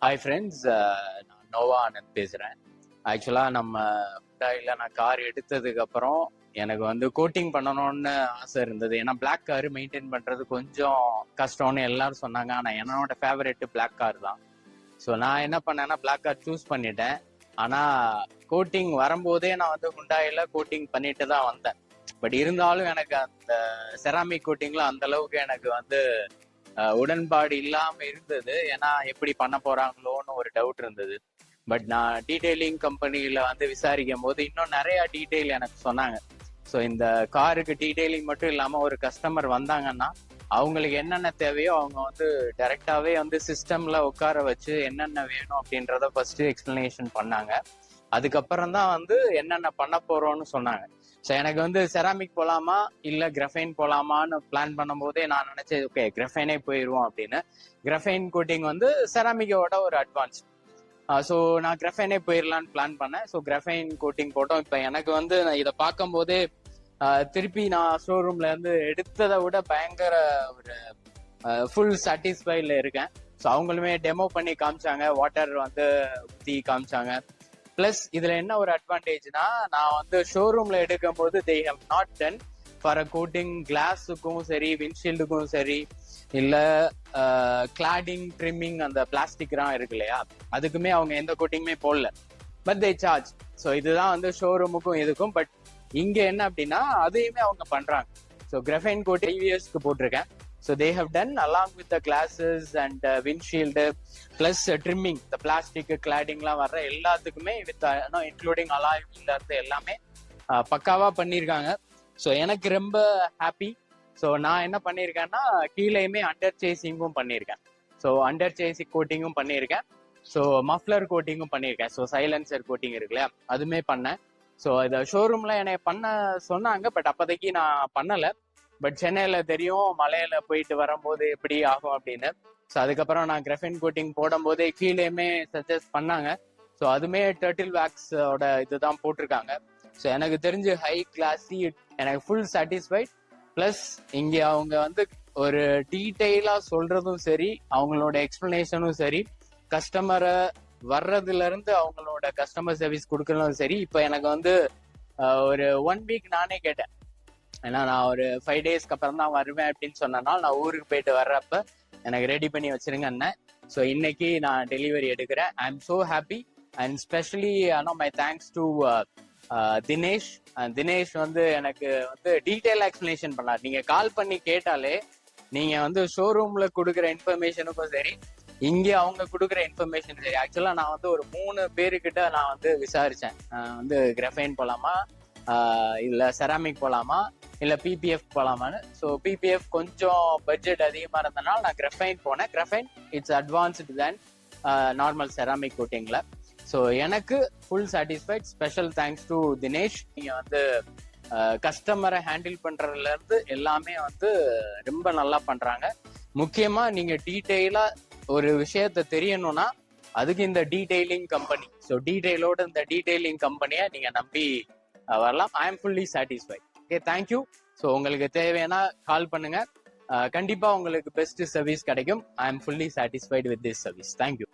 Hi friends, நான் நோவா ஆனந்த் பேசுகிறேன். ஆக்சுவலாக நம்ம ஹுண்டாயில் நான் கார் எடுத்ததுக்கு அப்புறம் எனக்கு வந்து கோட்டிங் பண்ணணும்னு ஆசை இருந்தது. ஏன்னா பிளாக் கார் மெயின்டைன் பண்ணுறது கொஞ்சம் கஷ்டம்னு எல்லாரும் சொன்னாங்க. ஆனால் என்னோட ஃபேவரெட்டு பிளாக் கார் தான். ஸோ நான் என்ன பண்ணேன்னா பிளாக் கார் சூஸ் பண்ணிட்டேன். ஆனால் கோட்டிங் வரும்போதே நான் வந்து ஹுண்டாயில் கோட்டிங் பண்ணிட்டு தான் வந்தேன். பட் இருந்தாலும் எனக்கு அந்த செராமிக் கோட்டிங்ல அந்த அளவுக்கு எனக்கு வந்து உடன்பாடு இல்லாம இருந்தது. ஏன்னா எப்படி பண்ண போறாங்களோன்னு ஒரு டவுட் இருந்தது. பட் நான் டீடைலிங் கம்பெனியில வந்து விசாரிக்கும் போது இன்னும் நிறைய டீடைல் எனக்கு சொன்னாங்க. ஸோ இந்த காருக்கு டீடைலிங் மட்டும் இல்லாம ஒரு கஸ்டமர் வந்தாங்கன்னா அவங்களுக்கு என்னென்ன தேவையோ அவங்க வந்து டைரக்டாவே வந்து சிஸ்டம்ல உட்கார வச்சு என்னென்ன வேணும் அப்படின்றத ஃபர்ஸ்ட் எக்ஸ்பிளனேஷன் பண்ணாங்க. அதுக்கப்புறம் தான் வந்து என்னென்ன பண்ண போறோம்னு சொன்னாங்க. ஸோ எனக்கு வந்து செராமிக் போலாமா இல்ல கிரஃபைன் போலாமான்னு பிளான் பண்ணும் போதே நான் நினைச்சேன், ஓகே கிரஃபைனே போயிடுவோம் அப்படின்னு. கிரஃபைன் கோட்டிங் வந்து செராமிக்கோட ஒரு அட்வான்ஸ். ஸோ நான் கிரஃபைனே போயிடலான்னு பிளான் பண்ணேன். ஸோ கிரஃபைன் கோட்டிங் போட்டோம். இப்போ எனக்கு வந்து நான் இதை பார்க்கும் போதே திருப்பி நான் ஷோரூம்ல இருந்து எடுத்ததை விட பயங்கர ஒரு ஃபுல் சாட்டிஸ்ஃபைல இருக்கேன். ஸோ அவங்களுமே டெமோ பண்ணி காமிச்சாங்க, வாட்டர் வந்து ஊற்றி காமிச்சாங்க. பிளஸ் இதுல என்ன ஒரு அட்வான்டேஜ்னா, நான் வந்து ஷோரூம்ல எடுக்கும் போது they have not done for a coating கிளாஸுக்கும் சரி விண்ட்ஷீல்டுக்கும் சரி இல்ல கிளாடிங் ட்ரிம்மிங் அந்த பிளாஸ்டிக்லாம் இருக்கு இல்லையா, அதுக்குமே அவங்க எந்த கோட்டிங்குமே போடல. But they charge. ஸோ இதுதான் வந்து ஷோரூமுக்கும் இதுக்கும். பட் இங்க என்ன அப்படின்னா அதையுமே அவங்க பண்றாங்க. ஸோ கிரஃபைன் கோட்டிங் இவிஎஸ்க்கு போட்டிருக்கேன். So they have done along with the glasses and windshield plus trimming, the plastic cladding la வர்ற எல்லாத்துக்குமே with including alloy wheel இருந்து எல்லாமே பக்காவா பண்ணியிருக்காங்க. ஸோ எனக்கு ரொம்ப ஹாப்பி. ஸோ நான் என்ன பண்ணியிருக்கேன்னா கீழேயுமே அண்டர் சேசிங்கும் பண்ணியிருக்கேன். ஸோ அண்டர் சேசிங் கோட்டிங்கும் பண்ணியிருக்கேன். ஸோ மஃப்ளர் கோட்டிங்கும் பண்ணியிருக்கேன். ஸோ சைலன்சர் கோட்டிங் இருக்குல்ல, அதுமே பண்ணேன். ஸோ இதை ஷோரூம்ல என்னை பண்ண சொன்னாங்க. பட் அப்போதைக்கு நான் பண்ணலை. பட் சென்னையில தெரியும் மலையில போயிட்டு வரும்போது எப்படி ஆகும் அப்படின்னு. ஸோ அதுக்கப்புறம் நான் கிரஃபைன் கோட்டிங் போடும் போதே கீழேயுமே சஜஸ்ட் பண்ணாங்க. ஸோ அதுமே டர்ட்டில் வேக்ஸோட இதுதான் போட்டிருக்காங்க. ஸோ எனக்கு தெரிஞ்சு ஹை கிளாஸி, எனக்கு ஃபுல் சாட்டிஸ்ஃபைட். பிளஸ் இங்க அவங்க வந்து ஒரு டீட்டெயிலா சொல்றதும் சரி, அவங்களோட எக்ஸ்பிளனேஷனும் சரி, கஸ்டமரை வர்றதுல இருந்து அவங்களோட கஸ்டமர் சர்வீஸ் கொடுக்கறதும் சரி. இப்போ எனக்கு வந்து ஒரு 1 வீக் நானே கேட்டேன். ஏன்னா நான் ஒரு 5 டேஸ்க்கு அப்புறம் தான் வருவேன் அப்படின்னு சொன்னனால நான் ஊருக்கு போயிட்டு வர்றப்ப எனக்கு ரெடி பண்ணி வச்சிருங்க அண்ணன். ஸோ இன்னைக்கு நான் டெலிவரி எடுக்கிறேன். I am so happy. And specially my thanks to Dinesh. Dinesh வந்து எனக்கு வந்து டீட்டெயில் எக்ஸ்பிளனேஷன் பண்ணார். நீங்க கால் பண்ணி கேட்டாலே நீங்க வந்து ஷோரூம்ல கொடுக்குற இன்ஃபர்மேஷனுக்கும் சரி, இங்கே அவங்க கொடுக்குற இன்ஃபர்மேஷன் சரி. ஆக்சுவலா நான் வந்து ஒரு 3 பேருக்கிட்ட நான் வந்து விசாரிச்சேன், வந்து கிரஃபைன் போலாமா இல்ல செராமிக் போலாமா இல்ல பிபிஎஃப் போலாமான்னு. ஸோ பிபிஎஃப் கொஞ்சம் பட்ஜெட் அதிகமா இருந்தனால நான் கிரஃபைன் போனேன். Graphene it's advanced than normal ceramic கோட்டிங்ல. ஸோ எனக்கு full satisfied. Special thanks to Dinesh. நீங்க வந்து கஸ்டமரை ஹேண்டில் பண்றதுல இருந்து எல்லாமே வந்து ரொம்ப நல்லா பண்றாங்க. முக்கியமா நீங்க டீட்டெயிலா ஒரு விஷயத்த தெரியணும்னா அதுக்கு இந்த டீடைலிங் கம்பெனி. ஸோ டீடைலோட இந்த டீடைலிங் கம்பெனியை நீங்க நம்பி வரலாம். I am fully satisfied. Okay, thank you. So உங்களுக்கு தேவையான கால் பண்ணுங்க. கண்டிப்பா உங்களுக்கு பெஸ்ட் சர்வீஸ் கிடைக்கும். I am fully satisfied with this service. Thank you.